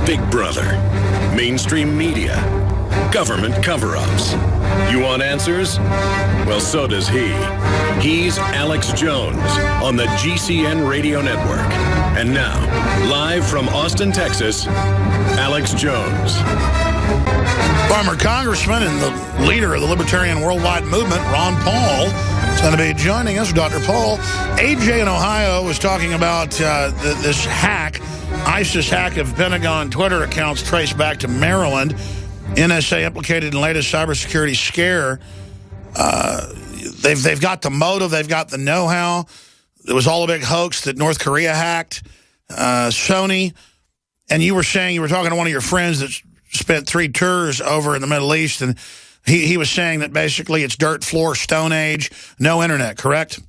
Big Brother, mainstream media, government cover-ups. You want answers? Well, so does he. He's Alex Jones on the GCN Radio Network. And now, live from Austin, Texas, Alex Jones. Former Congressman and the leader of the Libertarian Worldwide Movement, Ron Paul, is going to be joining us. Dr. Paul. AJ in Ohio was talking about this hack, ISIS hack of Pentagon Twitter accounts traced back to Maryland. NSA implicated in latest cybersecurity scare. They've got the motive. They've got the know-how. It was all a big hoax that North Korea hacked. Sony. And you were talking to one of your friends that spent 3 tours over in the Middle East, and he was saying that basically it's dirt floor, Stone Age, no internet, correct?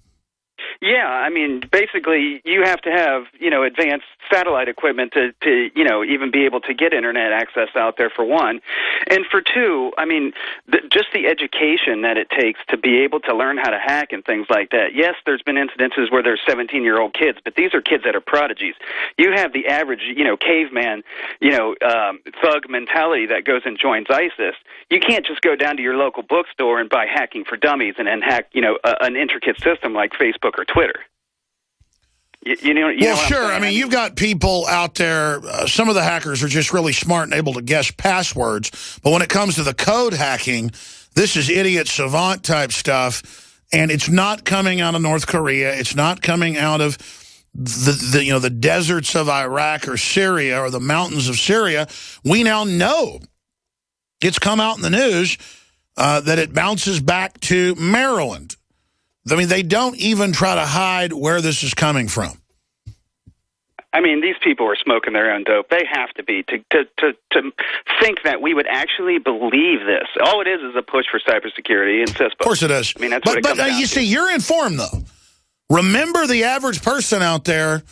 Yeah, I mean, basically, you have to have, advanced satellite equipment to even be able to get internet access out there, for one. And for two, I mean, just the education that it takes to be able to learn how to hack and things like that. Yes, there's been incidences where there's 17-year-old kids, but these are kids that are prodigies. You have the average, caveman, thug mentality that goes and joins ISIS. You can't just go down to your local bookstore and buy Hacking for Dummies and hack, an intricate system like Facebook or Twitter. Well, sure. I mean, you've got people out there. Some of the hackers are just really smart and able to guess passwords. But when it comes to the code hacking, this is idiot savant type stuff. And it's not coming out of North Korea. It's not coming out of the deserts of Iraq or Syria or the mountains of Syria. We now know it's come out in the news that it bounces back to Maryland. I mean, they don't even try to hide where this is coming from. I mean, these people are smoking their own dope. They have to be to think that we would actually believe this. All it is a push for cybersecurity and CISPA. Of course it is. I mean, that's what it comes down to. You see, you're informed, though. Remember, the average person out there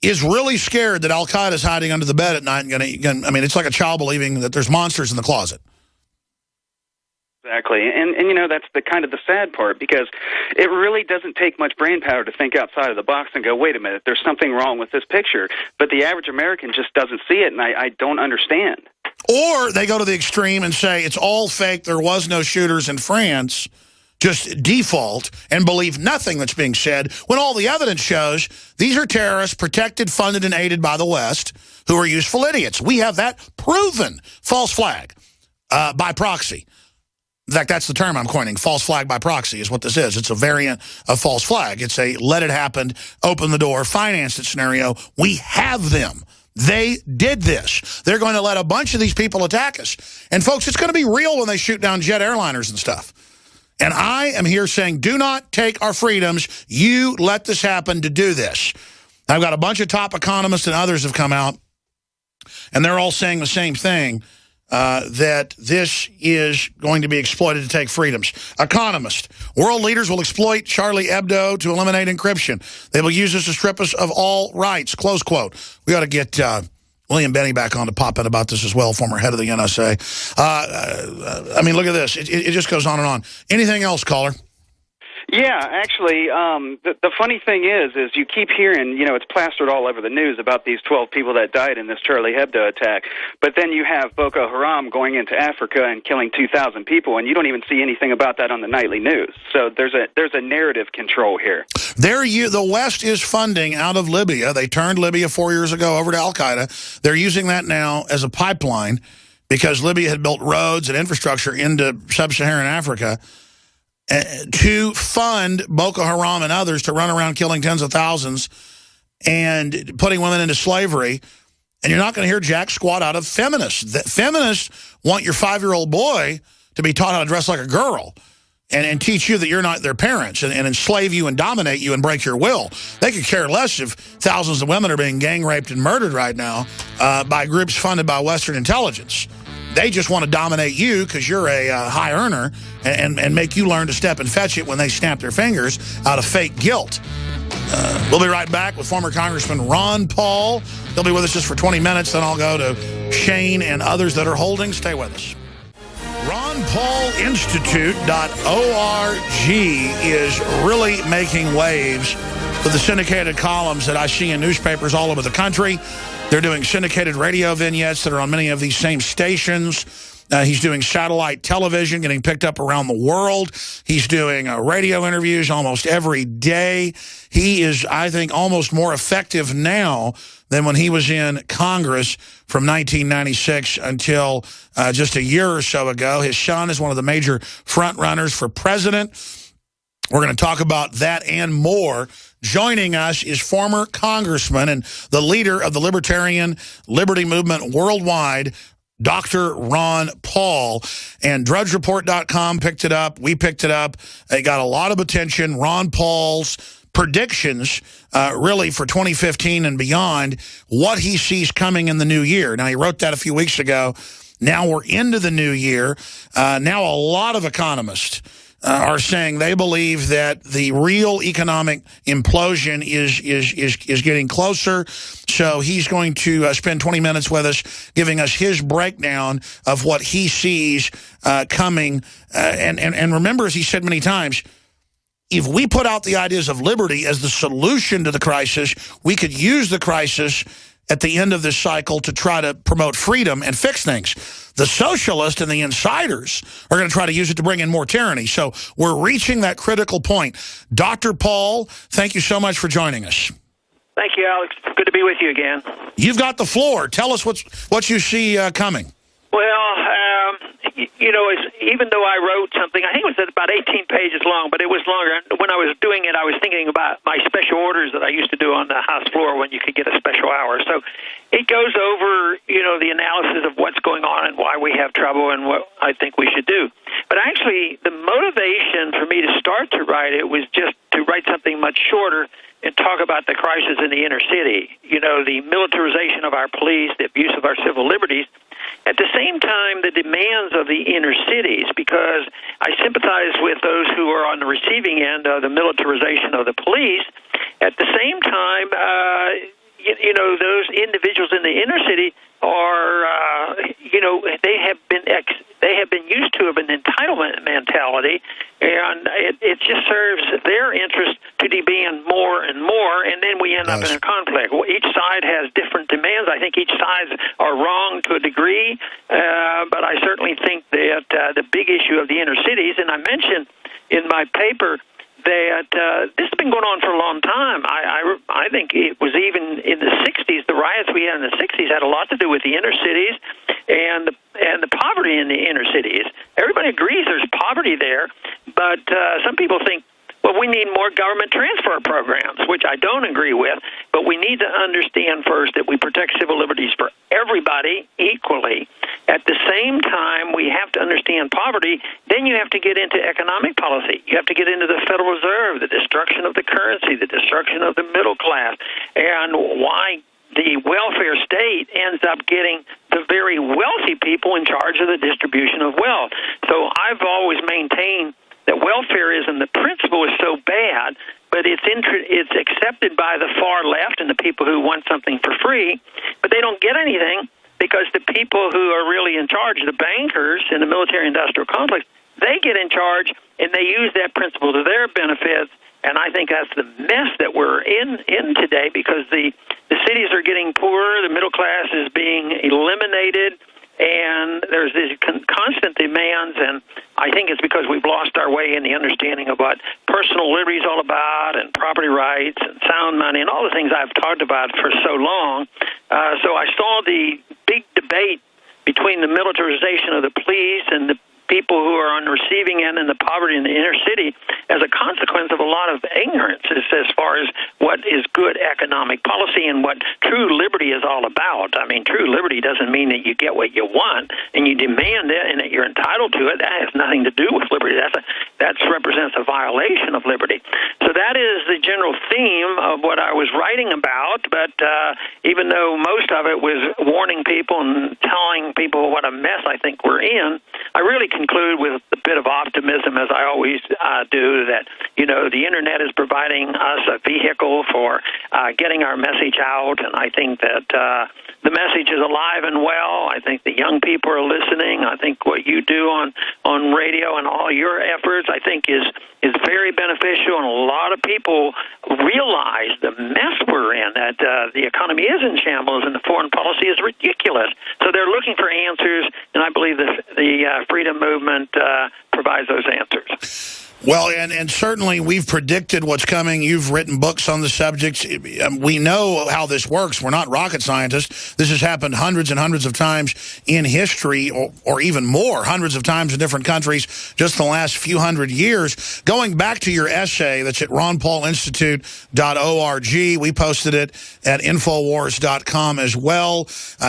is really scared that Al-Qaeda is hiding under the bed at night. I mean, it's like a child believing that there's monsters in the closet. Exactly, and that's the kind of the sad part, because it really doesn't take much brain power to think outside of the box and go, wait a minute, there's something wrong with this picture. But the average American just doesn't see it, and I don't understand. Or they go to the extreme and say it's all fake, there was no shooters in France, just default, and believe nothing that's being said, when all the evidence shows these are terrorists protected, funded, and aided by the West who are useful idiots. We have that proven. False flag by proxy. In fact, that's the term I'm coining. False flag by proxy is what this is. It's a variant of false flag. It's a let it happen, open the door, finance it scenario. We have them. They did this. They're going to let a bunch of these people attack us. And, folks, it's going to be real when they shoot down jet airliners and stuff. And I am here saying, do not take our freedoms. You let this happen to do this. I've got a bunch of top economists and others have come out, and they're all saying the same thing. That this is going to be exploited to take freedoms. Economist. World leaders will exploit Charlie Hebdo to eliminate encryption. They will use this to strip us of all rights. Close quote. We ought to get William Benny back on to pop in about this as well, former head of the NSA. I mean, look at this. It just goes on and on. Anything else, caller? Yeah, actually, the funny thing is you keep hearing, it's plastered all over the news about these 12 people that died in this Charlie Hebdo attack, but then you have Boko Haram going into Africa and killing 2,000 people, and you don't even see anything about that on the nightly news. So there's a narrative control here. The West is funding out of Libya. They turned Libya 4 years ago over to Al-Qaeda. They're using that now as a pipeline because Libya had built roads and infrastructure into sub-Saharan Africa to fund Boko Haram and others to run around killing tens of thousands and putting women into slavery. And you're not going to hear jack squat out of feminists. Feminists want your 5-year-old boy to be taught how to dress like a girl and teach you that you're not their parents and enslave you and dominate you and break your will. They could care less if thousands of women are being gang raped and murdered right now by groups funded by Western intelligence. They just want to dominate you because you're a high earner and make you learn to step and fetch it when they snap their fingers out of fake guilt. We'll be right back with former Congressman Ron Paul. He'll be with us just for 20 minutes. Then I'll go to Shane and others that are holding. Stay with us. RonPaulInstitute.org is really making waves with the syndicated columns that I see in newspapers all over the country. They're doing syndicated radio vignettes that are on many of these same stations. He's doing satellite television, getting picked up around the world. He's doing radio interviews almost every day. He is, I think, almost more effective now than when he was in Congress from 1996 until just a year or so ago. His son is one of the major front runners for president. We're going to talk about that and more. Joining us is former congressman and the leader of the Libertarian Liberty Movement worldwide, Dr. Ron Paul. And DrudgeReport.com picked it up. We picked it up. It got a lot of attention. Ron Paul's predictions, really, for 2015 and beyond, what he sees coming in the new year. Now, he wrote that a few weeks ago. Now we're into the new year. Now a lot of economists are saying they believe that the real economic implosion is getting closer. So he's going to spend 20 minutes with us, giving us his breakdown of what he sees coming. And remember, as he said many times, if we put out the ideas of liberty as the solution to the crisis, we could use the crisis at the end of this cycle to try to promote freedom and fix things. The socialists and the insiders are going to try to use it to bring in more tyranny. So we're reaching that critical point. Dr. Paul, thank you so much for joining us. Thank you, Alex. Good to be with you again. You've got the floor. Tell us what you see coming. Well, you know, even though I wrote something, I think it was about 18 pages long, but it was longer. When I was doing it, I was thinking about my special orders that I used to do on the House floor when you could get a special hour. So it goes over, you know, the analysis of what's going on and why we have trouble and what I think we should do. But actually, the motivation for me to start to write it was just to write something much shorter and talk about the crisis in the inner city, you know, the militarization of our police, the abuse of our civil liberties. At the same time, the demands of the inner cities, because I sympathize with those who are on the receiving end of the militarization of the police. At the same time, you know, those individuals in the inner city are, you know, they have been used to an entitlement mentality, and it just serves their interest to demand more and more, and then we end up in a conflict. Well, each side has different demands. I think each side are wrong to a degree, but I certainly think that the big issue of the inner cities, and I mentioned in my paper that this has been going on for a long time. I think it was even in the 60s, the riots we had in the 60s had a lot to do with the inner cities and the poverty in the inner cities. Everybody agrees there's poverty there, but some people think, well, we need more government transfer programs, which I don't agree with, but we need to understand first that we protect civil liberties for everybody equally. At the same time, we have to understand poverty. Then you have to get into economic policy. You have to get into the Federal Reserve, the destruction of the currency, the destruction of the middle class, and why the welfare state ends up getting the very wealthy people in charge of the distribution of wealth. So I've always maintained that welfareism, the principle is so bad, but it's accepted by the far left and the people who want something for free, but they don't get anything because the people who are really in charge, the bankers in the military-industrial complex, they get in charge and they use that principle to their benefits. And I think that's the mess that we're in today, because the cities are getting poorer, the middle class is being eliminated, and there's these constant demands, and I think it's because we've lost our way in the understanding of what personal liberty is all about, and property rights, and sound money, and all the things I've talked about for so long. So I saw the big debate between the militarization of the police and the people who are on the receiving end and the poverty in the inner city as a consequence of a lot of ignorance as far as what is good economic policy and what true liberty is all about. I mean, true liberty doesn't mean that you get what you want and you demand it and that you're entitled to it. That has nothing to do with liberty. That represents a violation of liberty. So that is the general theme of what I was writing about, but even though most of it was warning people and telling people what a mess I think we're in, I really conclude with a bit of optimism, as I always do, that, the Internet is providing us a vehicle for getting our message out, and I think that the message is alive and well. I think the young people are listening. I think what you do on radio and all your efforts, I think, is very beneficial, and a lot of people realize the mess we're in, that the economy is in shambles and the foreign policy is ridiculous. So they're looking for answers, and I believe the freedom movement provides those answers. Well, and certainly we've predicted what's coming. You've written books on the subject. We know how this works. We're not rocket scientists. This has happened hundreds and hundreds of times in history, or even more, hundreds of times in different countries just the last few hundred years. Going back to your essay that's at ronpaulinstitute.org, we posted it at Infowars.com as well.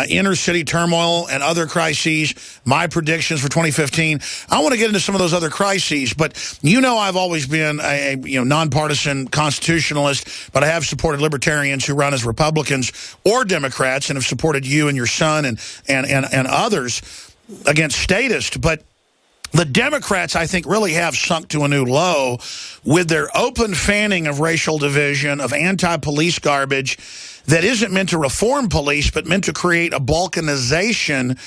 Inner city turmoil and other crises, my predictions for 2015. I want to get into some of those other crises, but I've always been a nonpartisan constitutionalist, but I have supported libertarians who run as Republicans or Democrats, and have supported you and your son and others against statists. But the Democrats, I think, really have sunk to a new low with their open fanning of racial division, of anti-police garbage that isn't meant to reform police, but meant to create a balkanization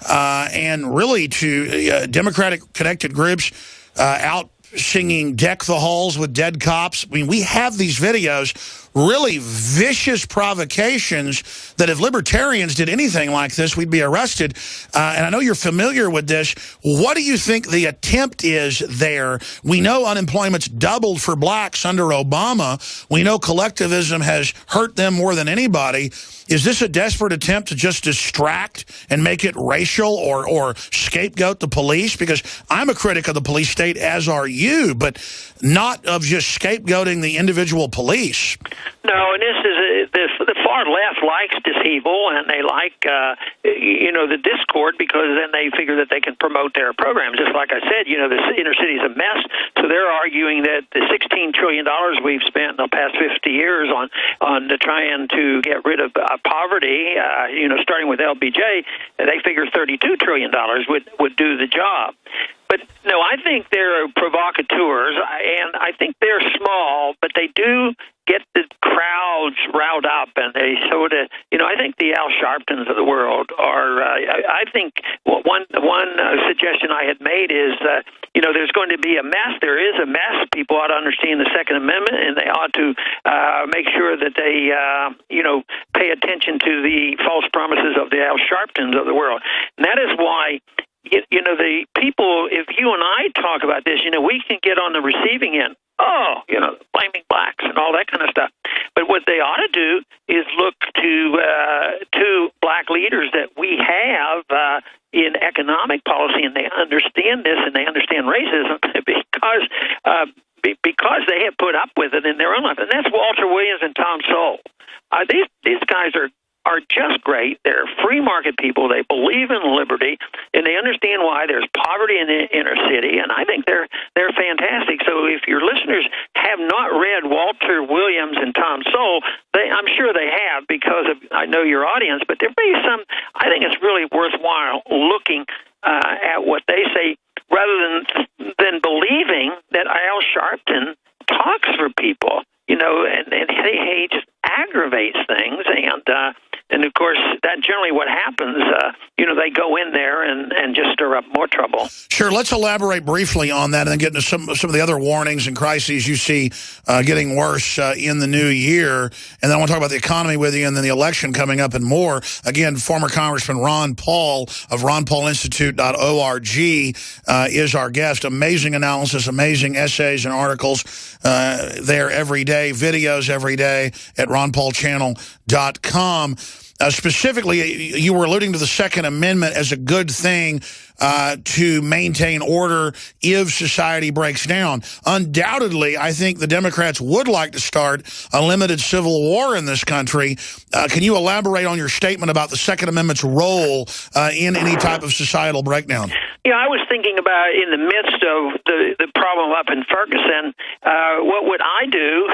and really to Democratic-connected groups out singing Deck the Halls with Dead Cops. I mean, we have these videos, really vicious provocations that if libertarians did anything like this, we'd be arrested. And I know you're familiar with this. What do you think the attempt is there? We know unemployment's doubled for blacks under Obama. We know collectivism has hurt them more than anybody. Is this a desperate attempt to just distract and make it racial or scapegoat the police? Because I'm a critic of the police state, as are you, but not of just scapegoating the individual police. No, and the far left likes dishevel, and they like the discord, because then they figure that they can promote their programs. Just like I said, the inner city is a mess, so they're arguing that the $16 trillion we've spent in the past 50 years on trying to get rid of poverty, starting with LBJ, they figure $32 trillion would do the job. But no, I think they're provocateurs, and I think they're small, but they do get the crowds riled up, and they sort of, I think the Al Sharptons of the world are, I think one suggestion I had made is, there's going to be a mess. There is a mess. People ought to understand the Second Amendment, and they ought to make sure that they, pay attention to the false promises of the Al Sharptons of the world. And that is why, the people, if you and I talk about this, we can get on the receiving end. Blaming blacks and all that kind of stuff. But what they ought to do is look to black leaders that we have in economic policy, and they understand this, and they understand racism because they have put up with it in their own life. And that's Walter Williams and Tom Sowell. These guys are just great. They're free market people. They believe in liberty, and they understand why there's poverty in the inner city, and I think they're fantastic. So if your listeners have not read Walter Williams and Tom Sowell, I'm sure they have, because I know your audience, but there may be some, I think it's really worthwhile looking at what they say, rather than believing that Al Sharpton talks for people, and he just aggravates things, and of course, that's generally what happens. They go in there and just stir up more trouble. Sure. Let's elaborate briefly on that, and then get into some of the other warnings and crises you see getting worse in the new year. And then I want to talk about the economy with you, and then the election coming up and more. Again, former Congressman Ron Paul of ronpaulinstitute.org is our guest. Amazing analysis, amazing essays and articles there every day, videos every day at ronpaulchannel.com. Specifically, you were alluding to the Second Amendment as a good thing to maintain order if society breaks down. Undoubtedly, I think the Democrats would like to start a limited civil war in this country. Can you elaborate on your statement about the Second Amendment's role in any type of societal breakdown? Yeah, I was thinking about, in the midst of the problem up in Ferguson, what would I do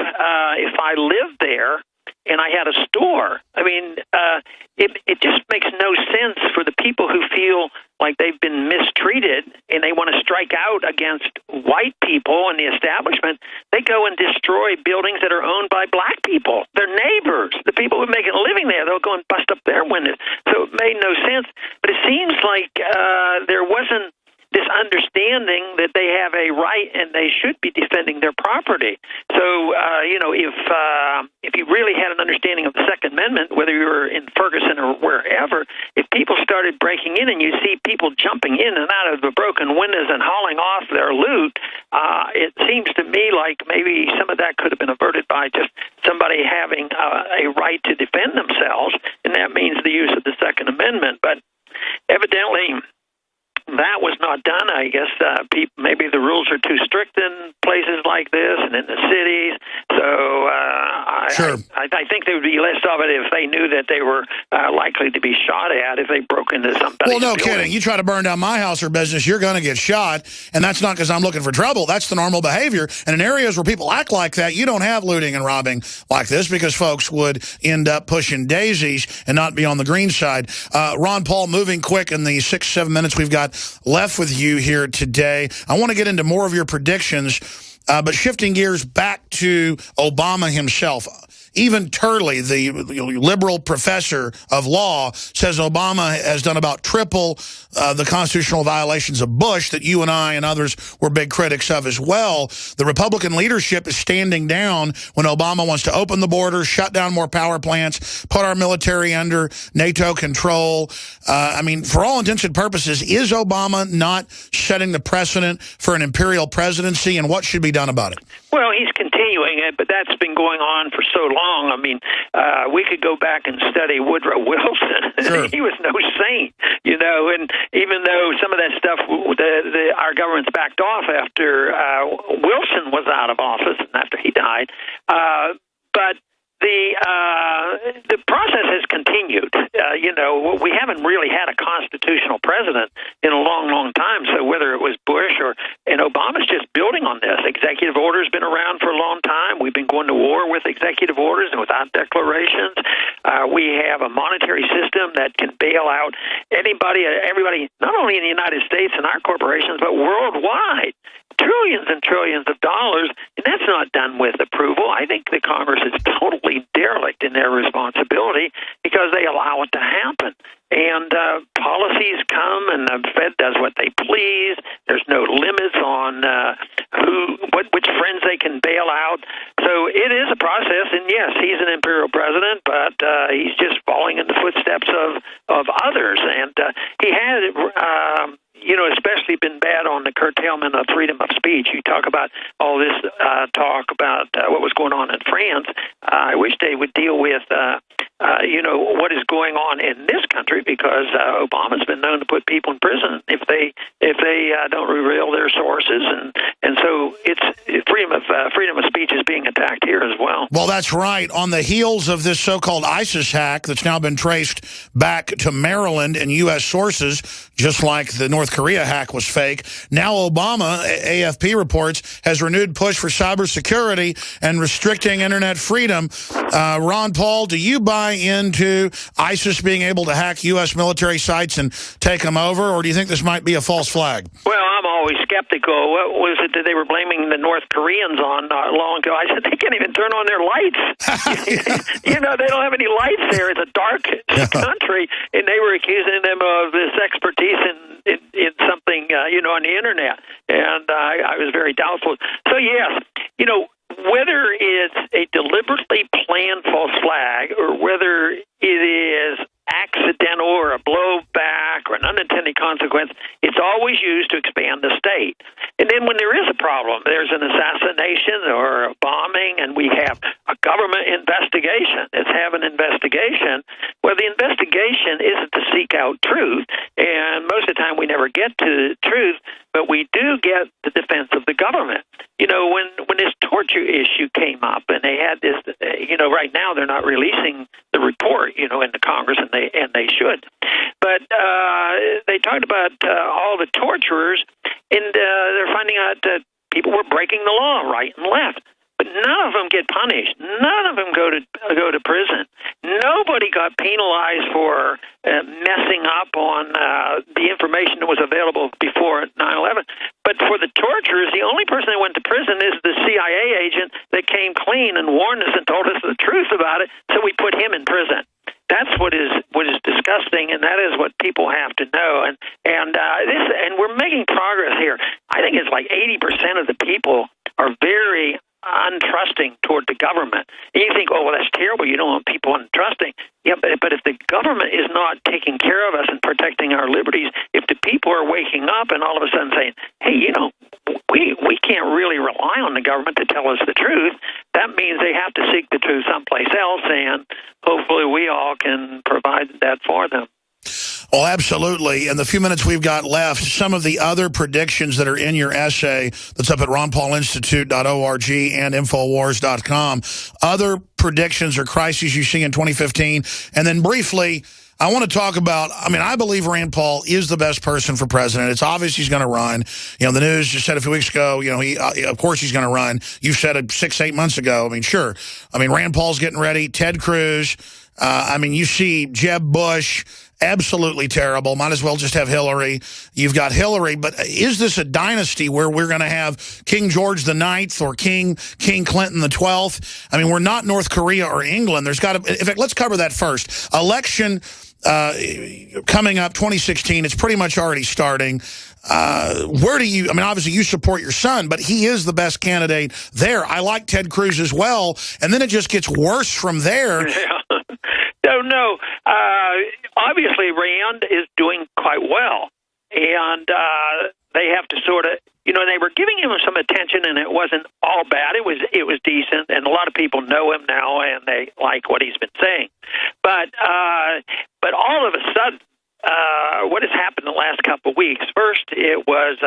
if I lived there and I had a store? I mean, it just makes no sense for the people who feel like they've been mistreated and they want to strike out against white people and the establishment, they go and destroy buildings that are owned by black people, their neighbors, the people who are making a living there. They'll go and bust up their windows. So it made no sense. But it seems like there wasn't this understanding that they have a right and they should be defending their property. So, if you really had an understanding of the Second Amendment, whether you were in Ferguson or wherever, if people started breaking in and you see people jumping in and out of the broken windows and hauling off their loot, it seems to me like maybe some of that could have been averted by just somebody having a right to defend themselves, and that means the use of the Second Amendment. But evidently, that was not done. I guess maybe the rules are too strict in places like this and in the cities. So I think there would be less of it if they knew that they were likely to be shot at if they broke into somebody's Well, no building. kidding. You try to burn down my house or business, you're going to get shot. And that's not because I'm looking for trouble. That's the normal behavior. And in areas where people act like that, you don't have looting and robbing like this because folks would end up pushing daisies and not be on the green side. Ron Paul, moving quick in the 6-7 minutes we've got left with you here today. I want to get into more of your predictions, but shifting gears back to Obama himself. Even Turley, the liberal professor of law, says Obama has done about triple the constitutional violations of Bush that you and I and others were big critics of as well. The Republican leadership is standing down when Obama wants to open the border, shut down more power plants, put our military under NATO control. I mean, for all intents and purposes, is Obama not setting the precedent for an imperial presidency, and what should be done about it? Well, he's continuing it, but that's been going on for so long. I mean, we could go back and study Woodrow Wilson. Sure. He was no saint, and even though some of that stuff, our government's backed off after Wilson was out of office and after he died, but the process has continued. We haven't really had a constitutional president in a long, long time. So whether it was Bush and Obama's just building on this. Executive order's been around for a long time. We've been going to war with executive orders and without declarations. We have a monetary system that can bail out everybody, not only in the United States and our corporations, but worldwide. Trillions and trillions of dollars, and that's not done with approval. I think the Congress is totally derelict in their responsibility because they allow it to happen. And policies come, and the Fed does what they please. There's no limits on which friends they can bail out. So it is a process, and yes, he's an imperial president, but he's just following in the footsteps of others. And he had especially been bad on the curtailment of freedom of speech. You talk about all this talk about what was going on in France. I wish they would deal with, what is going on in this country, because Obama's been known to put people in prison if they don't reveal their sources, and so it's freedom of speech is being attacked here as well. Well, that's right. On the heels of this so-called ISIS hack that's now been traced back to Maryland and U.S. sources, just like the North Korea hack was fake, now Obama, AFP reports, has renewed push for cybersecurity and restricting internet freedom. Ron Paul, do you buy into ISIS being able to hack U.S. military sites and take them over, or do you think this might be a false flag? Well, I'm always skeptical. What was it that they were blaming the North Koreans on not long ago? I said, they can't even turn on their lights. They don't have any lights there. It's a dark country, and they were accusing them of this expertise in something, on the internet. And I was very doubtful. So, yes, whether it's a deliberately planned false flag or whether it is accidental or a blowback or an unintended consequence, it's always used to expand the state. And then when there is a problem, there's an assassination or a bombing, and we have a government investigation. Let's have an investigation. Well, the investigation isn't to seek out truth, and most of the time we never get to truth, but we do get the defense of the government. When this torture issue came up, and they had this, right now they're not releasing the report, in the Congress, and they should. But they talked about all the torturers, and they're finding out that people were breaking the law right and left. but none of them get punished. None of them go to prison. Nobody got penalized for messing up on the information that was available before 9/11. But for the torturers, the only person that went to prison is the CIA agent that came clean and warned us and told us the truth about it. So we put him in prison. That's what is disgusting, and that is what people have to know. And we're making progress here. I think it's like 80% of the people are very untrusting toward the government. And you think, oh, well, that's terrible. You don't want people untrusting. Yeah, but if the government is not taking care of us and protecting our liberties, if the people are waking up and all of a sudden saying, hey, you know, we can't really rely on the government to tell us the truth, that means they have to seek the truth someplace else, and hopefully we all can provide that for them. Oh, absolutely. In the few minutes we've got left, some of the other predictions that are in your essay that's up at ronpaulinstitute.org and Infowars.com, other predictions or crises you see in 2015. And then briefly, I want to talk about, I mean, I believe Rand Paul is the best person for president. It's obvious he's going to run. You know, the news just said a few weeks ago, you know, of course he's going to run. You said it 6-8 months ago. I mean, sure. I mean, Rand Paul's getting ready. Ted Cruz. I mean, you see Jeb Bush, absolutely terrible. Might as well just have Hillary. You've got Hillary, but is this a dynasty where we're going to have King George IX or King Clinton the 12th? I mean, we're not North Korea or England. There's got to, in fact, let's cover that first. Election coming up, 2016, it's pretty much already starting. Where do you, I mean, obviously you support your son, but he is the best candidate there. I like Ted Cruz as well, and then it just gets worse from there. Yeah. No. Obviously, Rand is doing quite well, and they have to sort of, you know, they were giving him some attention, and it wasn't all bad. It was decent, and a lot of people know him now, and they like what he's been saying. But all of a sudden, what has happened the last couple of weeks? First, it was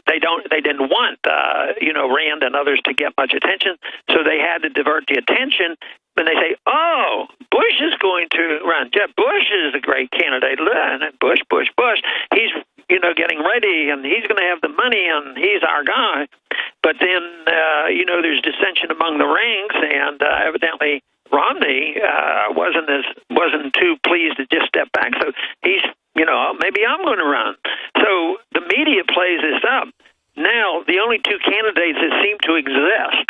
they didn't want Rand and others to get much attention, so they had to divert the attention. And they say, oh, Bush is going to run. Jeb Bush is a great candidate. And Bush. He's, getting ready, and he's going to have the money, and he's our guy. But then, there's dissension among the ranks, and evidently Romney wasn't too pleased to just step back. So he's, maybe I'm going to run. So the media plays this up. Now, the only two candidates that seem to exist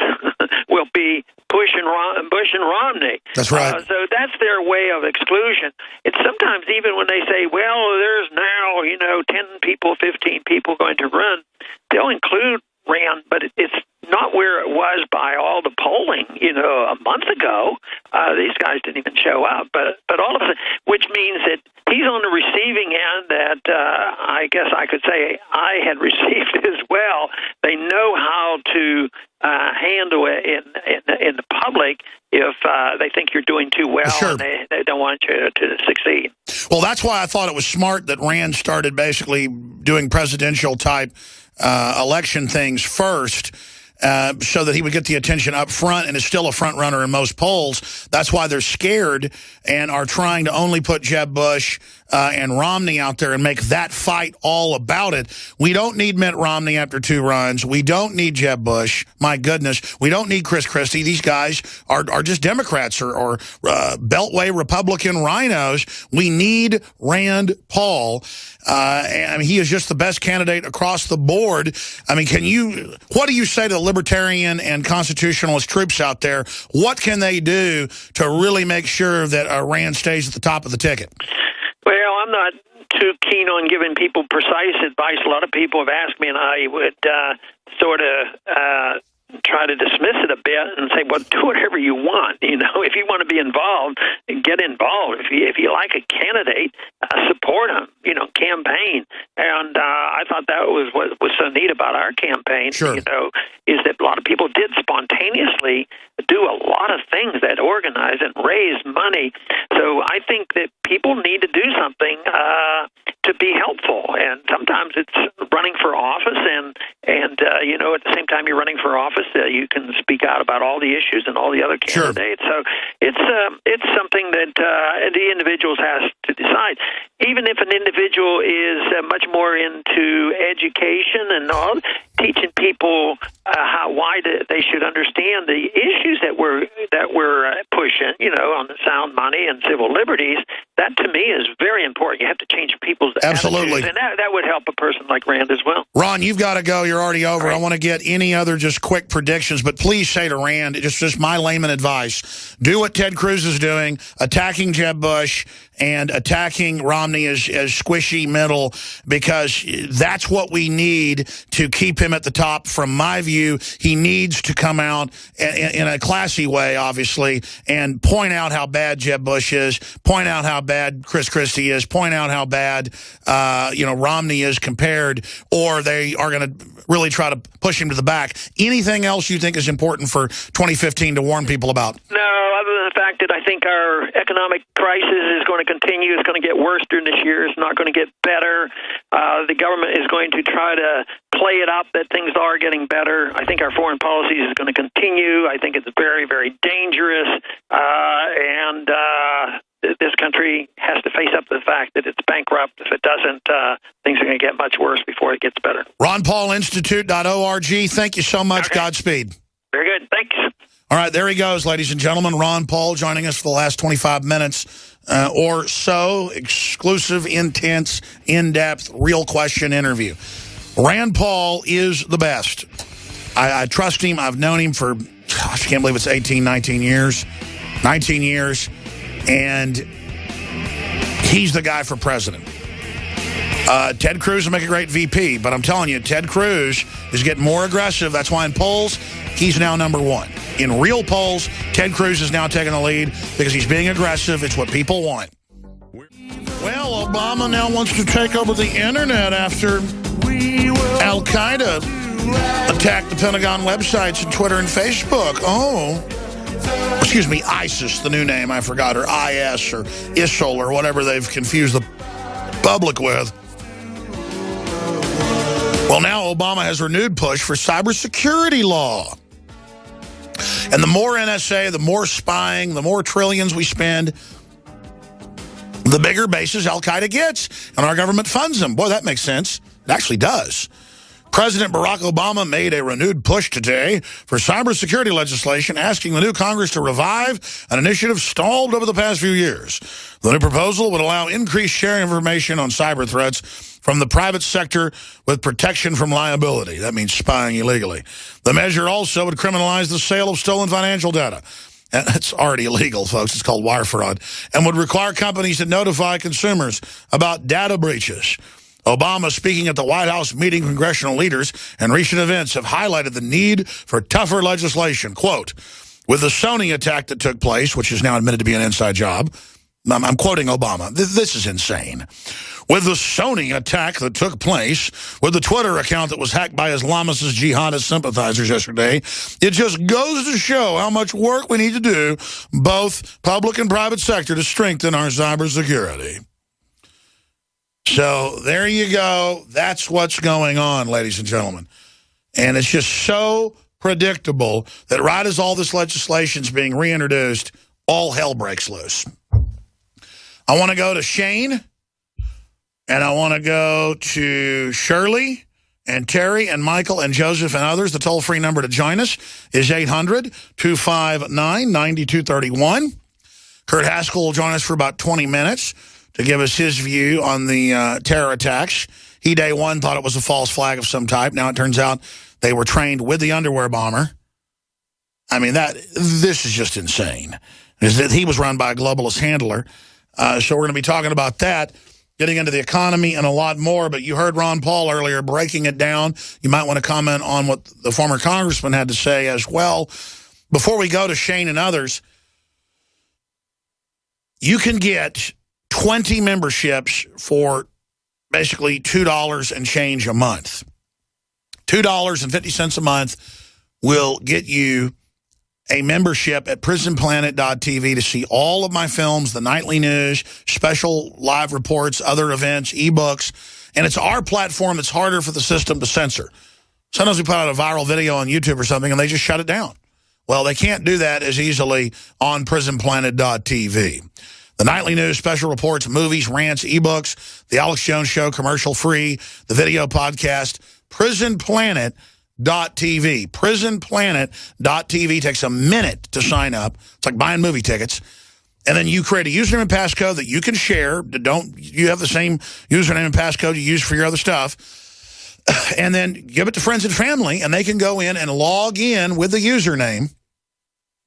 will be Bush and Romney. That's right. So that's their way of exclusion. It's sometimes even when they say, well, there's now, 10 people, 15 people going to run, they'll include Rand, but it's not where it was by all the polling, a month ago. These guys didn't even show up, but all of a sudden, which means that he's on the receiving end that I guess I could say I had received as well. They know how to handle it in the public if they think you're doing too well, sure. And they don't want you to succeed. Well, that's why I thought it was smart that Rand started basically doing presidential type election things first, so that he would get the attention up front and is still a front runner in most polls. That's why they're scared and are trying to only put Jeb Bush and Romney out there and make that fight all about it. We don't need Mitt Romney after 2 runs. We don't need Jeb Bush. My goodness. We don't need Chris Christie. These guys are just Democrats or Beltway Republican rhinos. We need Rand Paul. I mean, he is just the best candidate across the board. I mean, what do you say to the libertarian and constitutionalist troops out there? What can they do to really make sure that Rand stays at the top of the ticket? Well, I'm not too keen on giving people precise advice. A lot of people have asked me, and I would sort of try to dismiss it a bit and say, well, do whatever you want. If you want to be involved, get involved. If you like a candidate, support him, campaign. And I thought that was what was so neat about our campaign, sure. Is that a lot of people did spontaneously do a lot of things that organize and raise money. So I think that people need to do something to be helpful. And sometimes it's running for office, and And, at the same time you're running for office, you can speak out about all the issues and all the other candidates. Sure. So it's something that the individuals has to decide. Even if an individual is much more into education and all, teaching people why they should understand the issues that we're pushing, on the sound money and civil liberties, that to me is very important. You have to change people's Absolutely. attitudes, and that would help a person like Rand as well. Ron, you've got to go. You're already over. Right. I want to get any other just quick predictions, but please say to Rand, just my layman advice, do what Ted Cruz is doing, attacking Jeb Bush and attacking Romney as squishy middle, because that's what we need to keep him at the top. From my view, he needs to come out in a classy way, obviously, and point out how bad Jeb Bush is, point out how bad Chris Christie is, point out how bad Romney is compared, or they are going to really try to push him to the back. Anything else you think is important for 2015 to warn people about? No, other than the fact that I think our economic crisis is going to continue. It's going to get worse during this year. It's not going to get better. The government is going to try to play it up that things are getting better. I think our foreign policy is going to continue. I think it's very, very dangerous. And this country has to face up to the fact that it's bankrupt. If it doesn't, things are going to get much worse before it gets better. RonPaulInstitute.org. Thank you so much. Okay. Godspeed. Very good. Thanks. All right, there he goes, ladies and gentlemen. Ron Paul joining us for the last 25 minutes or so. Exclusive, intense, in-depth, real question interview. Rand Paul is the best. I trust him. I've known him for, I can't believe it's 18, 19 years. 19 years. And he's the guy for president. Ted Cruz will make a great VP, but I'm telling you, Ted Cruz is getting more aggressive. That's why in polls, he's now #1. In real polls, Ted Cruz is now taking the lead because he's being aggressive. It's what people want. Well, Obama now wants to take over the internet after Al-Qaeda attacked the Pentagon websites and Twitter and Facebook. Excuse me, ISIS, the new name, I forgot, or IS or ISIL or whatever they've confused the public with. Well, now Obama has renewed push for cybersecurity law. And the more NSA, the more spying, the more trillions we spend, the bigger bases Al-Qaeda gets, and our government funds them. Boy, that makes sense. It actually does. President Barack Obama made a renewed push today for cybersecurity legislation, asking the new Congress to revive an initiative stalled over the past few years. The new proposal would allow increased sharing of information on cyber threats from the private sector with protection from liability. That means spying illegally. The measure also would criminalize the sale of stolen financial data. And that's already illegal, folks. It's called wire fraud. And would require companies to notify consumers about data breaches. Obama, speaking at the White House meeting congressional leaders and recent events, have highlighted the need for tougher legislation. Quote, with the Sony attack that took place, which is now admitted to be an inside job, I'm quoting Obama, this is insane. With the Sony attack that took place, with the Twitter account that was hacked by Islamist jihadist sympathizers yesterday, it just goes to show how much work we need to do, both public and private sector, to strengthen our cybersecurity. So there you go. That's what's going on, ladies and gentlemen. And it's just so predictable that right as all this legislation is being reintroduced, all hell breaks loose. I want to go to Shane, and I want to go to Shirley and Terry and Michael and Joseph and others. The toll-free number to join us is 800-259-9231. Kurt Haskell will join us for about 20 minutes to give us his view on the terror attacks. He, day one, thought it was a false flag of some type. Now it turns out they were trained with the underwear bomber. I mean, this is just insane. He was run by a globalist handler. So we're going to be talking about that, getting into the economy and a lot more. But you heard Ron Paul earlier breaking it down. You might want to comment on what the former congressman had to say as well. Before we go to Shane and others, you can get 20 memberships for basically $2 and change a month. $2.50 a month will get you a membership at prisonplanet.tv to see all of my films, the nightly news, special live reports, other events, ebooks. And it's our platform that's harder for the system to censor. Sometimes we put out a viral video on YouTube or something, and they just shut it down. Well, they can't do that as easily on prisonplanet.tv. The nightly news, special reports, movies, rants, ebooks, the Alex Jones Show, commercial-free, the video podcast, prisonplanet.tv. Prisonplanet.tv takes a minute to sign up. It's like buying movie tickets. And then you create a username and passcode that you can share. You have the same username and passcode you use for your other stuff. And then give it to friends and family, and they can go in and log in with the username.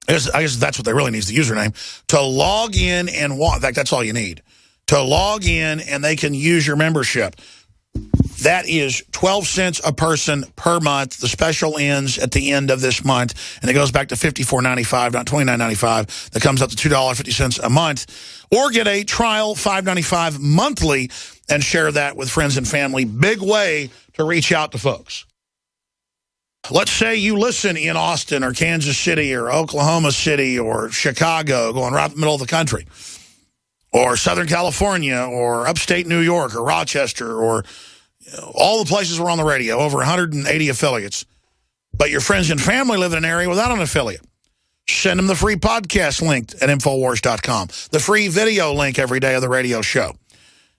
I guess that's what they really need is the username. To log in and in fact, that's all you need. To log in, and they can use your membership. That is 12 cents a person per month. The special ends at the end of this month, and it goes back to $54.95, not $29.95. That comes up to $2.50 a month. Or get a trial $5.95 monthly and share that with friends and family. Big way to reach out to folks. Let's say you listen in Austin or Kansas City or Oklahoma City or Chicago, going right in the middle of the country, or Southern California or upstate New York or Rochester or all the places we're on the radio, over 180 affiliates. But your friends and family live in an area without an affiliate. Send them the free podcast link at Infowars.com. The free video link every day of the radio show.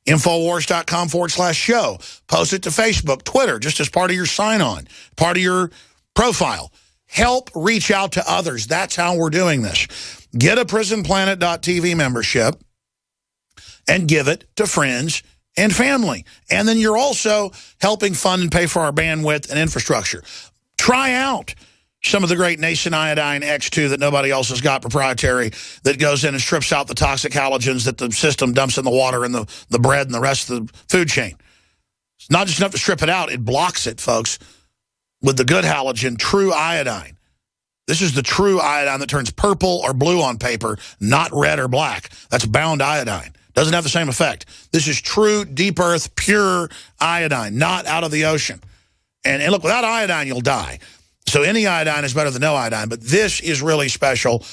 Infowars.com/show. Post it to Facebook, Twitter, just as part of your sign-on, part of your profile. Help reach out to others. That's how we're doing this. Get a prisonplanet.tv membership and give it to friends and family. And then you're also helping fund and pay for our bandwidth and infrastructure. Try out some of the great Nason Iodine X2 that nobody else has got, proprietary, that goes in and strips out the toxic halogens that the system dumps in the water and the bread and the rest of the food chain. It's not just enough to strip it out. It blocks it, folks, with the good halogen, true iodine. This is the true iodine that turns purple or blue on paper, not red or black. That's bound iodine. Doesn't have the same effect. This is true, deep earth, pure iodine, not out of the ocean. And look, without iodine, you'll die. So any iodine is better than no iodine, but this is really special.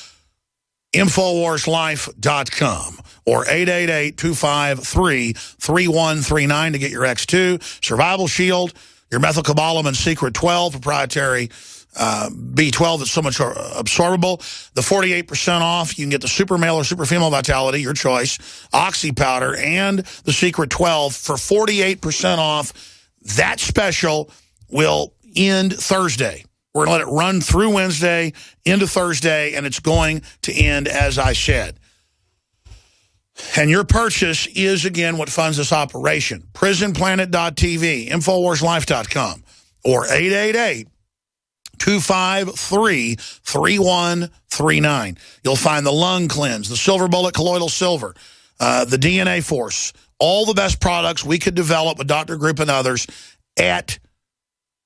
Infowarslife.com or 888-253-3139 to get your X2, Survival Shield, your methylcobalamin Secret 12, proprietary B12 that's so much absorbable. The 48% off, you can get the super male or super female vitality, your choice, Oxy powder, and the Secret 12 for 48% off. That special will end Thursday. We're going to let it run through Wednesday into Thursday, and it's going to end as I said. And your purchase is, again, what funds this operation. Prisonplanet.tv, Infowarslife.com, or 888-253-3139. You'll find the Lung Cleanse, the Silver Bullet Colloidal Silver, the DNA Force, all the best products we could develop with Dr. Group and others at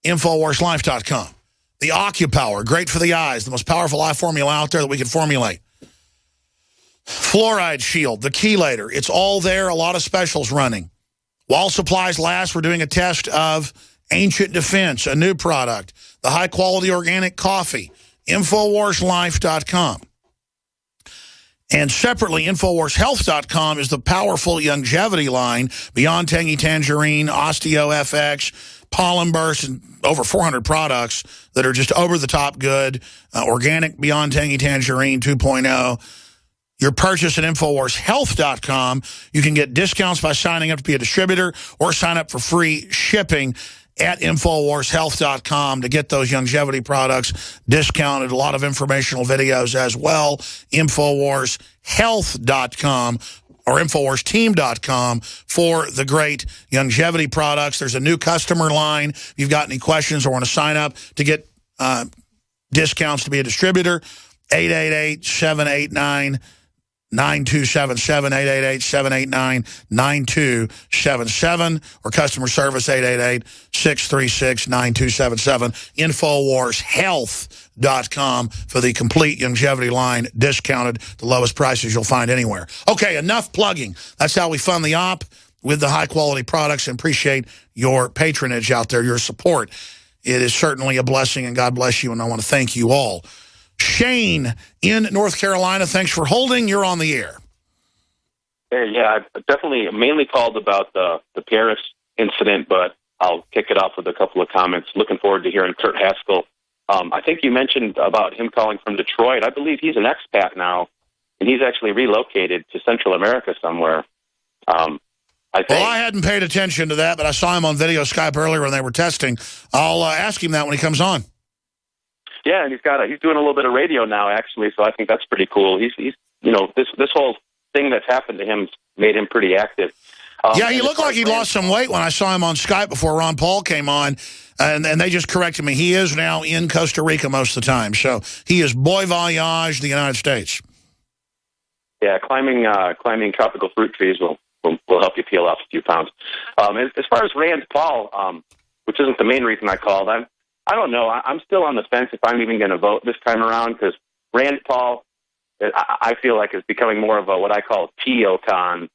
Infowarslife.com. The OcuPower, great for the eyes, the most powerful eye formula out there that we could formulate. Fluoride Shield, the chelator, it's all there, a lot of specials running. While supplies last, we're doing a test of Ancient Defense, a new product. The high-quality organic coffee, Infowarslife.com. And separately, InfoWarsHealth.com is the powerful longevity line, Beyond Tangy Tangerine, OsteoFX, Pollen Burst, and over 400 products that are just over-the-top good. Organic Beyond Tangy Tangerine 2.0. Your purchase at InfoWarsHealth.com. You can get discounts by signing up to be a distributor or sign up for free shipping at InfoWarsHealth.com to get those longevity products discounted. A lot of informational videos as well. InfoWarsHealth.com or InfoWarsTeam.com for the great longevity products. There's a new customer line. If you've got any questions or want to sign up to get discounts to be a distributor, 888-789-9277, 888-789-9277, or customer service 888-636-9277. InfoWarsHealth.com for the complete longevity line, discounted, the lowest prices you'll find anywhere. Okay, enough plugging. That's how we fund the op with the high-quality products, and appreciate your patronage out there, your support. It is certainly a blessing, and God bless you, and I want to thank you all. Shane in North Carolina, thanks for holding. You're on the air. Yeah, I definitely mainly called about the Paris incident, but I'll kick it off with a couple of comments. Looking forward to hearing Kurt Haskell. I think you mentioned about him calling from Detroit. I believe he's an expat now, and he's actually relocated to Central America somewhere. Well, I hadn't paid attention to that, but I saw him on video Skype earlier when they were testing. I'll ask him that when he comes on. Yeah, and he's doing a little bit of radio now, actually, so I think that's pretty cool. He's this whole thing that's happened to him made him pretty active. Yeah, he looked like he lost some weight when I saw him on Skype before Ron Paul came on, and they just corrected me. He is now in Costa Rica most of the time, so he is boy voyage the United States. Yeah, climbing tropical fruit trees will help you peel off a few pounds. As far as Rand Paul, which isn't the main reason I called, I don't know. I'm still on the fence if I'm even going to vote this time around, because Rand Paul, I feel like, is becoming more of a what I call Teocon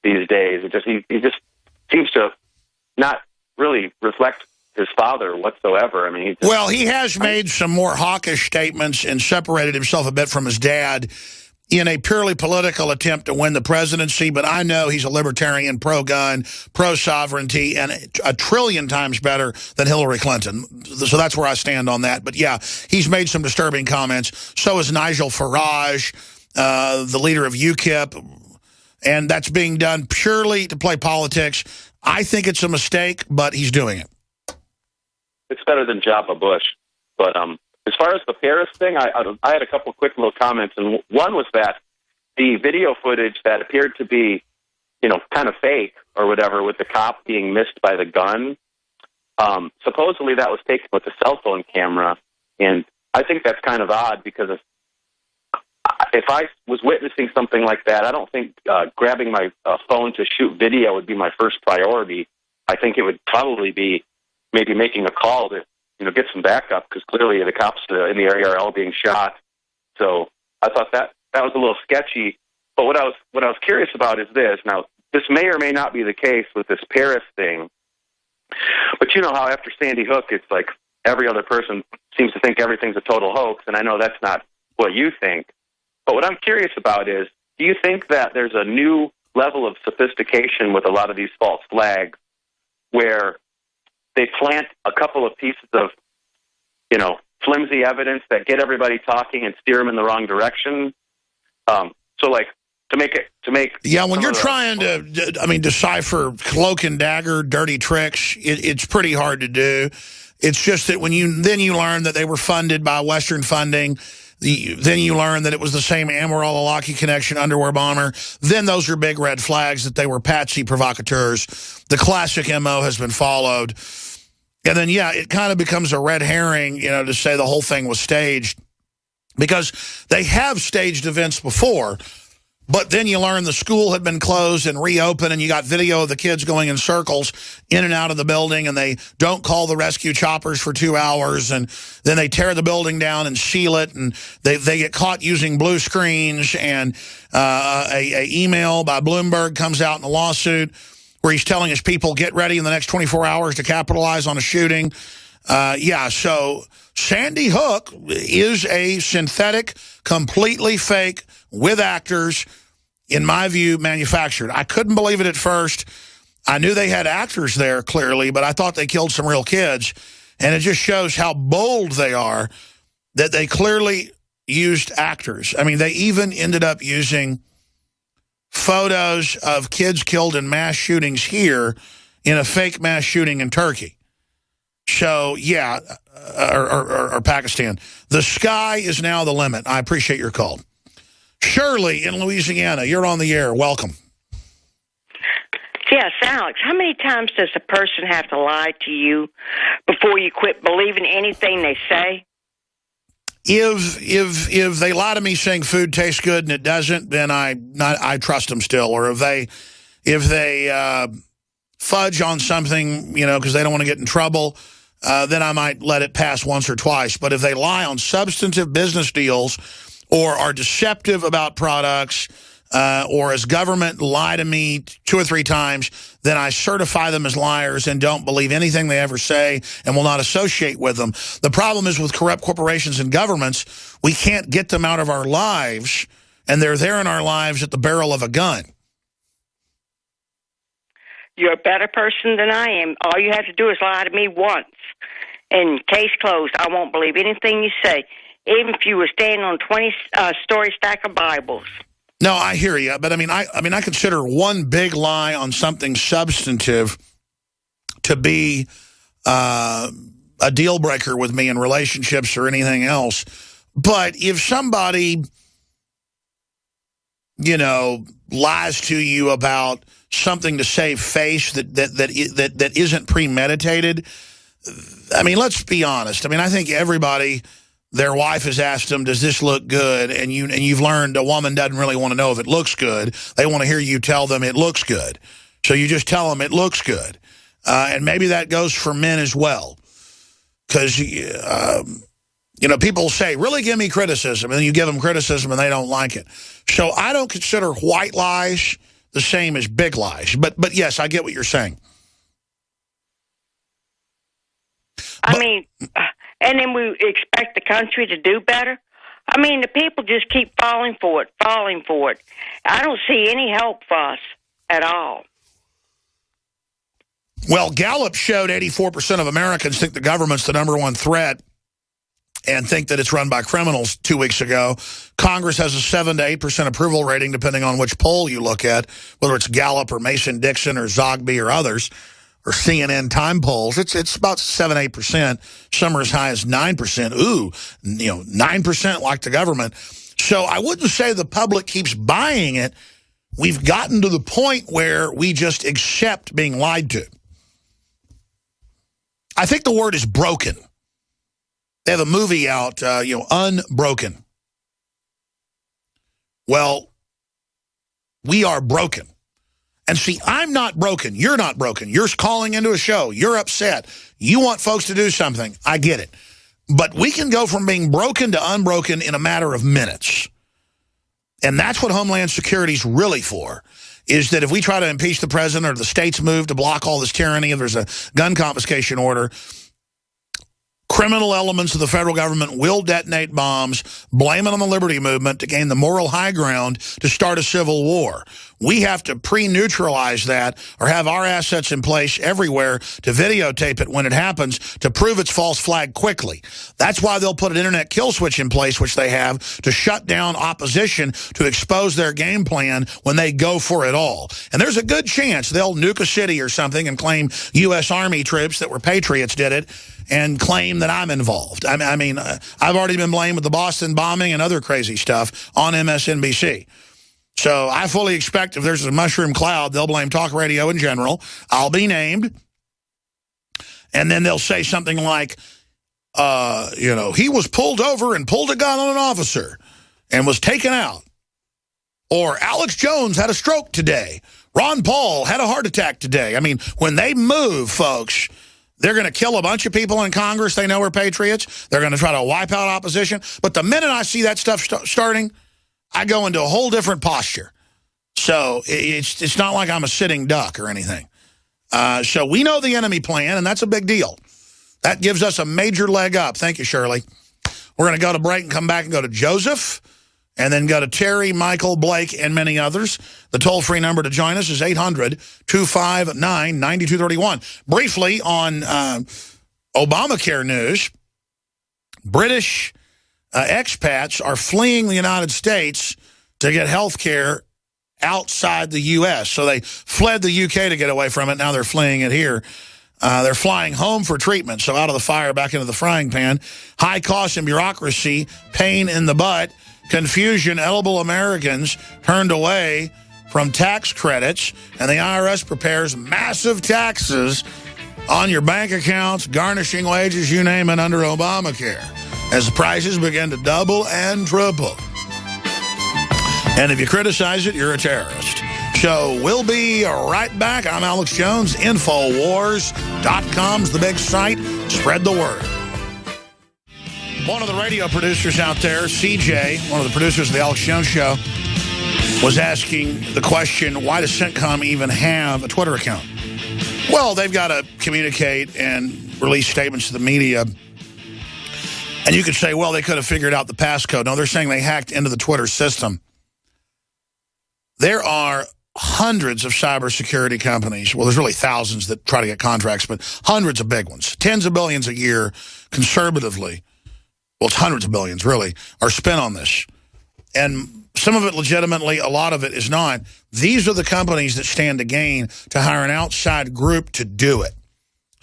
these days. He just seems to not really reflect his father whatsoever. I mean, he has made some more hawkish statements and separated himself a bit from his dad in a purely political attempt to win the presidency, but I know he's a libertarian, pro-gun, pro-sovereignty, and a trillion times better than Hillary Clinton. So that's where I stand on that. But yeah, he's made some disturbing comments. So has Nigel Farage, the leader of UKIP, and that's being done purely to play politics. I think it's a mistake, but he's doing it. It's better than Jabba Bush, but as far as the Paris thing, I had a couple quick little comments, and one was that the video footage that appeared to be, kind of fake or whatever, with the cop being missed by the gun, supposedly that was taken with a cell phone camera, and I think that's kind of odd, because if I was witnessing something like that, I don't think grabbing my phone to shoot video would be my first priority. I think it would probably be maybe making a call to get some backup, because clearly the cops in the area are all being shot. So I thought that was a little sketchy. But what I was curious about is this. Now, this may or may not be the case with this Paris thing, but you know how after Sandy Hook, it's like every other person seems to think everything's a total hoax, and I know that's not what you think. But what I'm curious about is, do you think that there's a new level of sophistication with a lot of these false flags where they plant a couple of pieces of, flimsy evidence that get everybody talking and steer them in the wrong direction? So, like, to make. Yeah, when you're trying to, decipher cloak and dagger, dirty tricks, it's pretty hard to do. It's just that when you learn that they were funded by Western funding, then you learn that it was the same Amarillo-Lockheed connection underwear bomber. Then those are big red flags that they were patsy provocateurs. The classic MO has been followed. And then, yeah, it kind of becomes a red herring, to say the whole thing was staged. Because they have staged events before, but then you learn the school had been closed and reopened, and you got video of the kids going in circles in and out of the building, and they don't call the rescue choppers for 2 hours, and then they tear the building down and seal it, and they get caught using blue screens, and a email by Bloomberg comes out in a lawsuit where he's telling his people, get ready in the next 24 hours to capitalize on a shooting. So Sandy Hook is a synthetic, completely fake, with actors, in my view, manufactured. I couldn't believe it at first. I knew they had actors there, clearly, but I thought they killed some real kids. And it just shows how bold they are, that they clearly used actors. I mean, they even ended up using photos of kids killed in mass shootings here in a fake mass shooting in Turkey. So, yeah, or Pakistan. The sky is now the limit. I appreciate your call. Shirley in Louisiana, you're on the air. Welcome. Yes, Alex, how many times does a person have to lie to you before you quit believing anything they say? If they lie to me saying food tastes good and it doesn't, then I trust them still. Or if they fudge on something, because they don't want to get in trouble, then I might let it pass once or twice. But if they lie on substantive business deals or are deceptive about products, or as government lie to me 2 or 3 times, then I certify them as liars and don't believe anything they ever say and will not associate with them. The problem is with corrupt corporations and governments, we can't get them out of our lives, and they're there in our lives at the barrel of a gun. You're a better person than I am. All you have to do is lie to me once. And case closed. I won't believe anything you say, even if you were standing on a 20-story stack of Bibles. No, I hear you, but I consider one big lie on something substantive to be a deal breaker with me in relationships or anything else. But if somebody, lies to you about something to save face that isn't premeditated, I mean, let's be honest. I mean, I think everybody, their wife has asked them, does this look good? And you've learned a woman doesn't really want to know if it looks good. They want to hear you tell them it looks good. So you just tell them it looks good. And maybe that goes for men as well. Because, people say, really give me criticism. And then you give them criticism and they don't like it. So I don't consider white lies the same as big lies. But yes, I get what you're saying. And then we expect the country to do better. I mean, the people just keep falling for it. I don't see any help for us at all. Well, Gallup showed 84% of Americans think the government's the #1 threat and think that it's run by criminals 2 weeks ago. Congress has a 7 to 8% approval rating, depending on which poll you look at, whether it's Gallup or Mason-Dixon or Zogby or others, or CNN time polls. It's about 7-8%. Some are as high as 9%. Ooh, 9% like the government. So I wouldn't say the public keeps buying it. We've gotten to the point where we just accept being lied to. I think the word is broken. They have a movie out, Unbroken. Well, we are broken. And see, I'm not broken. You're not broken. You're calling into a show. You're upset. You want folks to do something. I get it. But we can go from being broken to unbroken in a matter of minutes. And that's what Homeland Security is really for, is that if we try to impeach the president or the states move to block all this tyranny and there's a gun confiscation order, criminal elements of the federal government will detonate bombs, blame it on the liberty movement to gain the moral high ground to start a civil war. We have to pre-neutralize that or have our assets in place everywhere to videotape it when it happens to prove its false flag quickly. That's why they'll put an internet kill switch in place, which they have, to shut down opposition, to expose their game plan when they go for it all. And there's a good chance they'll nuke a city or something and claim U.S. Army troops that were patriots did it and claim that I'm involved. I mean, I've already been blamed with the Boston bombing and other crazy stuff on MSNBC. So I fully expect if there's a mushroom cloud, they'll blame talk radio in general. I'll be named. And then they'll say something like, he was pulled over and pulled a gun on an officer and was taken out. Or Alex Jones had a stroke today. Ron Paul had a heart attack today. I mean, when they move, folks, they're going to kill a bunch of people in Congress they know are patriots. They're going to try to wipe out opposition. But the minute I see that stuff starting, I go into a whole different posture. So it's not like I'm a sitting duck or anything. So we know the enemy plan, and that's a big deal. That gives us a major leg up. Thank you, Shirley. We're going to go to break and come back and go to Joseph, and then go to Terry, Michael, Blake, and many others. The toll-free number to join us is 800-259-9231. Briefly on Obamacare news, British expats are fleeing the United States to get health care outside the U.S. So they fled the U.K. to get away from it. Now they're fleeing it here. They're flying home for treatment, so out of the fire, back into the frying pan. High cost and bureaucracy, pain in the butt, confusion, eligible Americans turned away from tax credits, and the IRS prepares massive taxes on your bank accounts, garnishing wages, you name it, under Obamacare, as the prices begin to double and triple. And if you criticize it, you're a terrorist. So we'll be right back. I'm Alex Jones. Infowars.com's the big site. Spread the word. One of the radio producers out there, CJ, one of the producers of the Alex Jones Show, was asking the question, why does CENTCOM even have a Twitter account? Well, they've got to communicate and release statements to the media. And you could say, well, they could have figured out the passcode. No, they're saying they hacked into the Twitter system. There are hundreds of cybersecurity companies. Well, there's really thousands that try to get contracts, but hundreds of big ones, tens of billions a year, conservatively. Well, it's hundreds of billions, really, are spent on this. And some of it legitimately, a lot of it is not. These are the companies that stand to gain to hire an outside group to do it.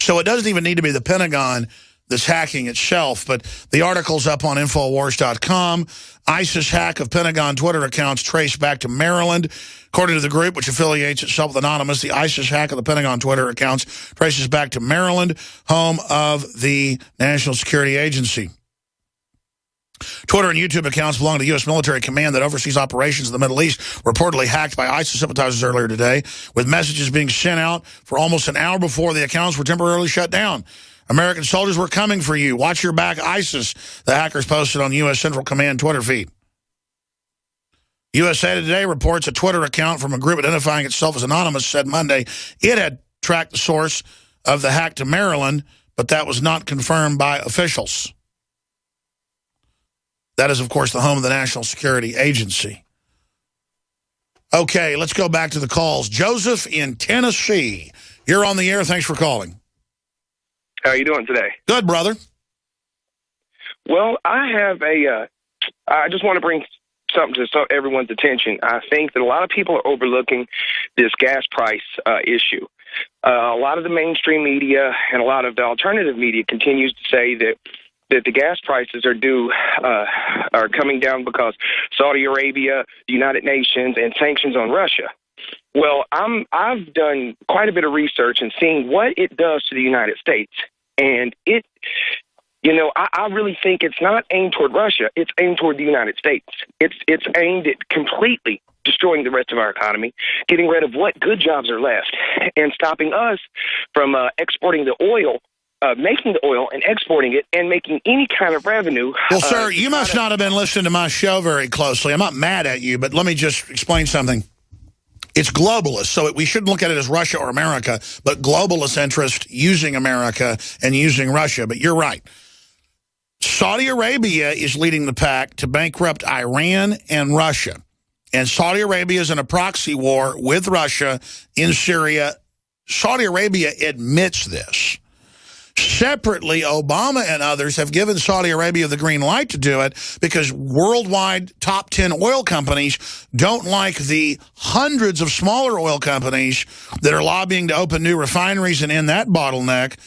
So it doesn't even need to be the Pentagon that's hacking itself, but the article's up on Infowars.com. ISIS hack of Pentagon Twitter accounts traced back to Maryland. According to the group, which affiliates itself with Anonymous, the ISIS hack of the Pentagon Twitter accounts traces back to Maryland, home of the National Security Agency. Twitter and YouTube accounts belong to the U.S. military command that oversees operations in the Middle East, reportedly hacked by ISIS sympathizers earlier today, with messages being sent out for almost an hour before the accounts were temporarily shut down. American soldiers were coming for you. Watch your back, ISIS, the hackers posted on U.S. Central Command Twitter feed. USA Today reports a Twitter account from a group identifying itself as Anonymous said Monday it had tracked the source of the hack to Maryland, but that was not confirmed by officials. That is, of course, the home of the National Security Agency. Okay, let's go back to the calls. Joseph in Tennessee. You're on the air. Thanks for calling. How are you doing today? Good, brother. Well, I just want to bring something to everyone's attention. I think that a lot of people are overlooking this gas price issue. A lot of the mainstream media and a lot of the alternative media continues to say that the gas prices are coming down because Saudi Arabia, the United Nations, and sanctions on Russia. Well, I've done quite a bit of research and seeing what it does to the United States, and I really think it's not aimed toward Russia; it's aimed toward the United States. It's aimed at completely destroying the rest of our economy, getting rid of what good jobs are left, and stopping us from exporting the oil. Making the oil and exporting it and making any kind of revenue. Well, sir, you must not have been listening to my show very closely. I'm not mad at you, but let me just explain something. It's globalist, so we shouldn't look at it as Russia or America, but globalist interest using America and using Russia. But you're right. Saudi Arabia is leading the pack to bankrupt Iran and Russia. And Saudi Arabia is in a proxy war with Russia in Syria. Saudi Arabia admits this. Separately, Obama and others have given Saudi Arabia the green light to do it because worldwide top 10 oil companies don't like the hundreds of smaller oil companies that are lobbying to open new refineries and end that bottleneck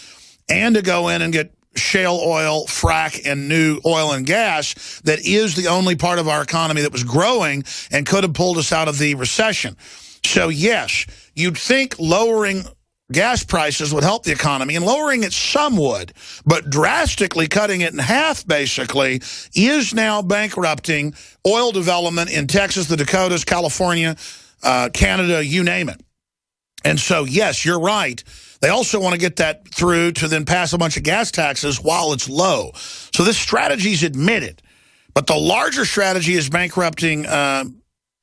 and to go in and get shale oil, frack, and new oil and gas that is the only part of our economy that was growing and could have pulled us out of the recession. So, yes, you'd think lowering gas prices would help the economy, and lowering it some would, but drastically cutting it in half, basically, is now bankrupting oil development in Texas, the Dakotas, California, Canada, you name it. And so, yes, you're right. They also want to get that through to then pass a bunch of gas taxes while it's low. So this strategy is admitted. But the larger strategy is bankrupting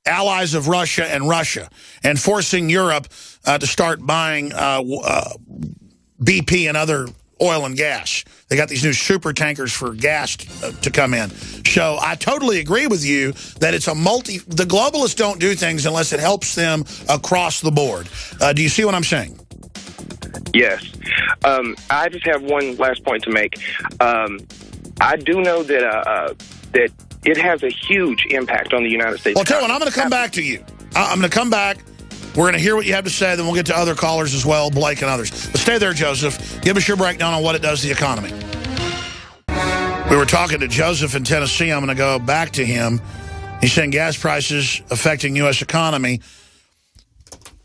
allies of Russia and forcing Europe to start buying BP and other oil and gas. They got these new super tankers for gas to come in. So I totally agree with you that it's the globalists don't do things unless it helps them across the board. Do you see what I'm saying? Yes. I just have one last point to make. I do know that that it has a huge impact on the United States. Well, tell you what, I'm going to come back to you. I'm going to come back. We're going to hear what you have to say, then we'll get to other callers as well, Blake and others. But stay there, Joseph. Give us your breakdown on what it does to the economy. We were talking to Joseph in Tennessee. I'm going to go back to him. He's saying gas prices affecting U.S. economy.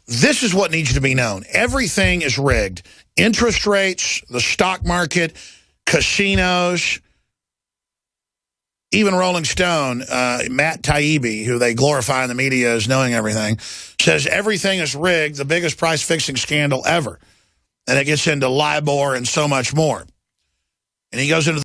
This is what needs to be known. Everything is rigged. Interest rates, the stock market, casinos. Even Rolling Stone, Matt Taibbi, who they glorify in the media as knowing everything, says everything is rigged, the biggest price-fixing scandal ever. And it gets into LIBOR and so much more. And he goes into